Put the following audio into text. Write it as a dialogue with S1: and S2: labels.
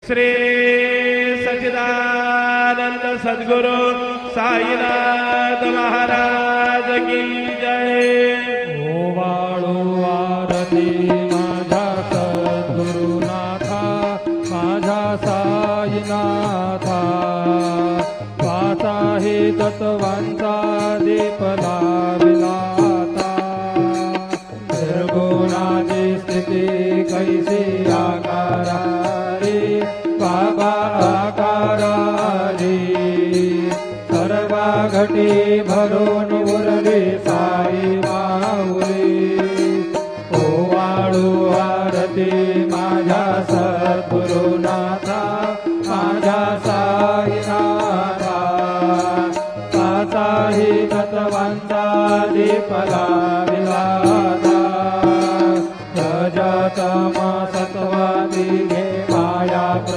S1: श्री सच्चिदानंद सद्गुरु साईनाथ महाराज की जय।
S2: ओवाळो आरती माझा सद्गुरुनाथा, माझा साईनाथा, वाचा हे तत्वांचा दीप लाविला आता। निर्गुणाची स्थिती कैसी आकारा रे बाबा आकारा रे, सर्व घटी भरून